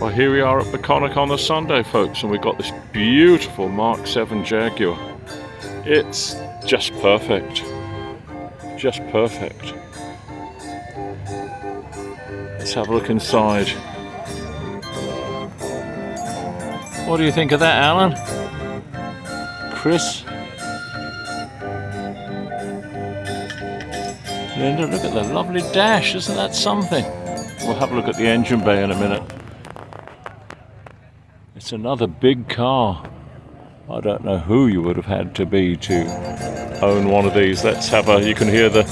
Well, here we are at Baconic on a Sunday, folks, and we've got this beautiful Mark 7 Jaguar. It's just perfect. Just perfect. Let's have a look inside. What do you think of that, Alan? Chris? Linda, look at the lovely dash, isn't that something? We'll have a look at the engine bay in a minute. It's another big car. I don't know who you would have had to be to own one of these. Let's have a, you can hear the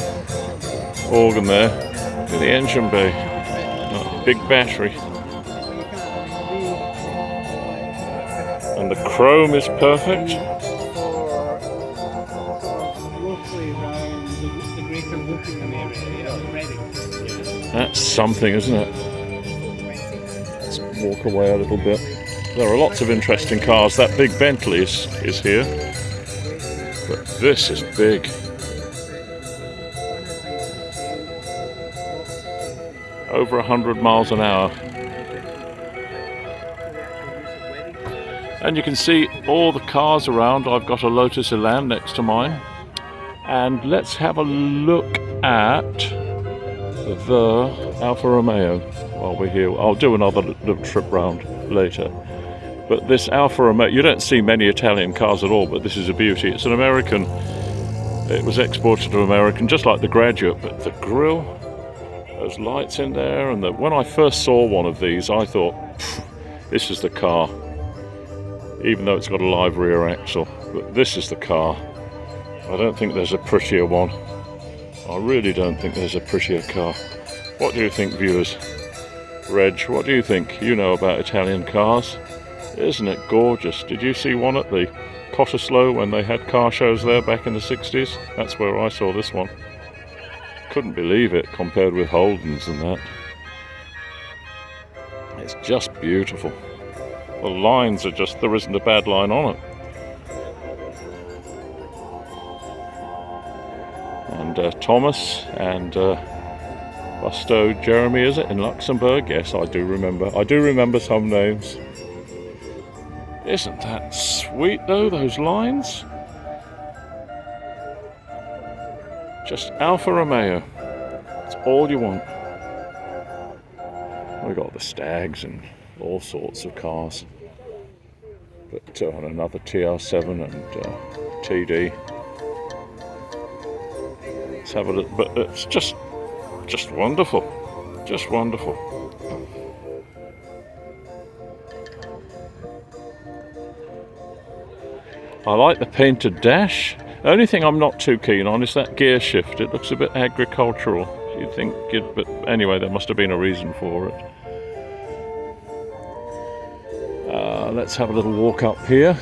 organ there. Look at the engine bay. Oh, big battery. And the chrome is perfect. That's something, isn't it? Let's walk away a little bit. There are lots of interesting cars. That big Bentley is here. But this is big. Over 100 miles an hour. And you can see all the cars around. I've got a Lotus Elan next to mine. And let's have a look at the Alfa Romeo while we're here. I'll do another little trip round later. But this Alfa Romeo, you don't see many Italian cars at all, but this is a beauty. It's an American. It was exported to American, just like the Graduate, but the grille, those lights in there, and when I first saw one of these, I thought, this is the car. Even though it's got a live rear axle, but this is the car. I don't think there's a prettier one. I really don't think there's a prettier car. What do you think, viewers? Reg, what do you think? You know about Italian cars. Isn't it gorgeous? Did you see one at the Cottesloe when they had car shows there back in the 60s? That's where I saw this one. Couldn't believe it compared with Holden's and that. It's just beautiful. The lines are just, there isn't a bad line on it. And Thomas and Busto Jeremy, is it, in Luxembourg? Yes, I do remember. I do remember some names. Isn't that sweet though, those lines? Just Alfa Romeo. It's all you want. We got the Stags and all sorts of cars. But another TR7 and TD. Let's have a look. But it's just wonderful. Just wonderful. I like the painted dash. The only thing I'm not too keen on is that gear shift. It looks a bit agricultural. You'd think, but anyway, there must have been a reason for it. Let's have a little walk up here.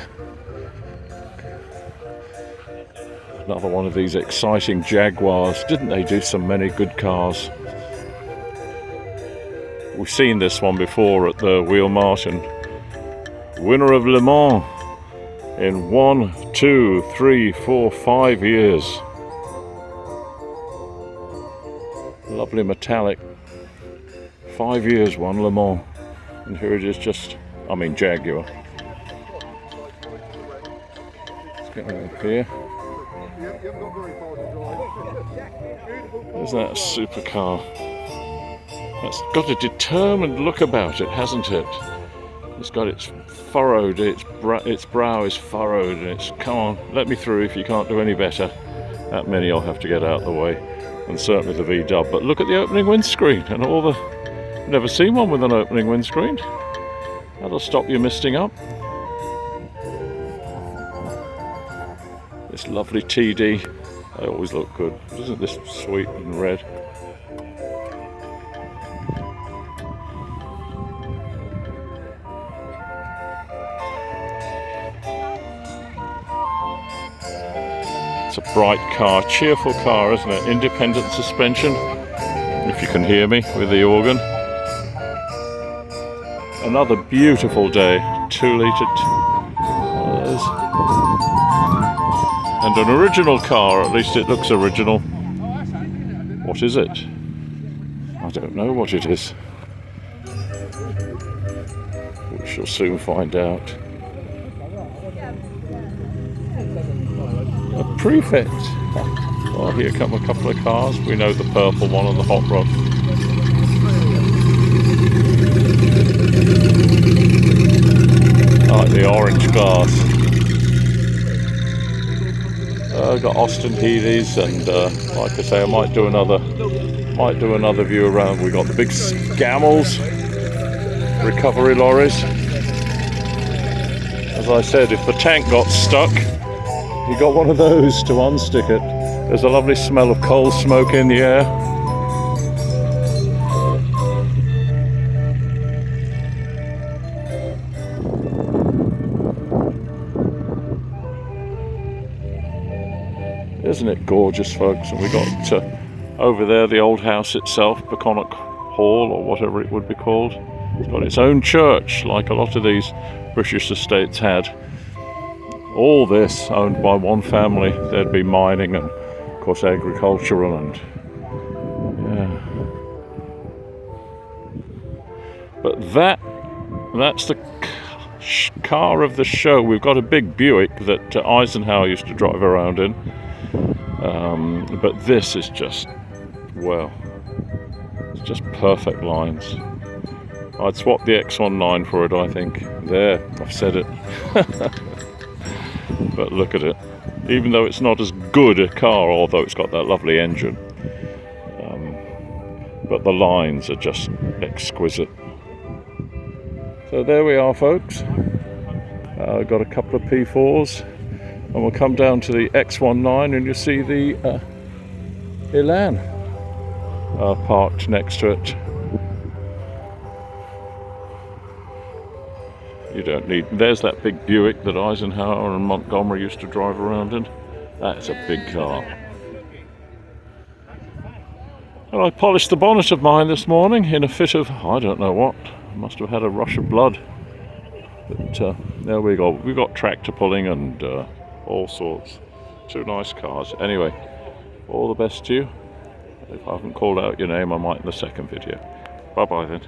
Another one of these exciting Jaguars. Didn't they do so many good cars? We've seen this one before at the Wheel Martin. Winner of Le Mans in 1, 2, 3, 4, 5 years. Lovely metallic. 5 years won Le Mans. And here it is, Jaguar. Let's get over here. Isn't that a super car? It's got a determined look about it, hasn't it? It's got its furrowed, its brow is furrowed, and it's, come on, let me through if you can't do any better. That many I'll have to get out of the way. And certainly the V-dub. But look at the opening windscreen and all the... Never seen one with an opening windscreen. That'll stop you misting up. This lovely TD. They always look good. Isn't this sweet and red? It's a bright car, cheerful car, isn't it? Independent suspension, if you can hear me with the organ. Another beautiful day, 2-litre tyres. And an original car, at least it looks original. What is it? I don't know what it is. We shall soon find out. A prefect. Well, here come a couple of cars. We know the purple one and the hot rod. I like the orange glass. Got Austin Healey's, and like I say, I might do another view around. We got the big Scammels recovery lorries. As I said, if the tank got stuck, you got one of those to unstick it. There's a lovely smell of coal smoke in the air. Isn't it gorgeous, folks? And we got over there the old house itself, Beconic Hall, or whatever it would be called. It's got its own church, like a lot of these British estates had. All this owned by one family. There'd be mining and, of course, agricultural and yeah. But that's the car of the show. We've got a big Buick that Eisenhower used to drive around in. But this is just, well, it's just perfect lines. I'd swap the X19 for it, I think. There, I've said it. But look at it. Even though it's not as good a car, although it's got that lovely engine, but the lines are just exquisite. So there we are, folks. Got a couple of P4s, and we'll come down to the X19 and you'll see the Elan parked next to it. You don't need... There's that big Buick that Eisenhower and Montgomery used to drive around in. That's a big car. And I polished the bonnet of mine this morning in a fit of, I don't know what. I must have had a rush of blood. But there we go. We've got tractor pulling and all sorts. Two nice cars. Anyway, all the best to you. If I haven't called out your name, I might in the second video. Bye-bye then.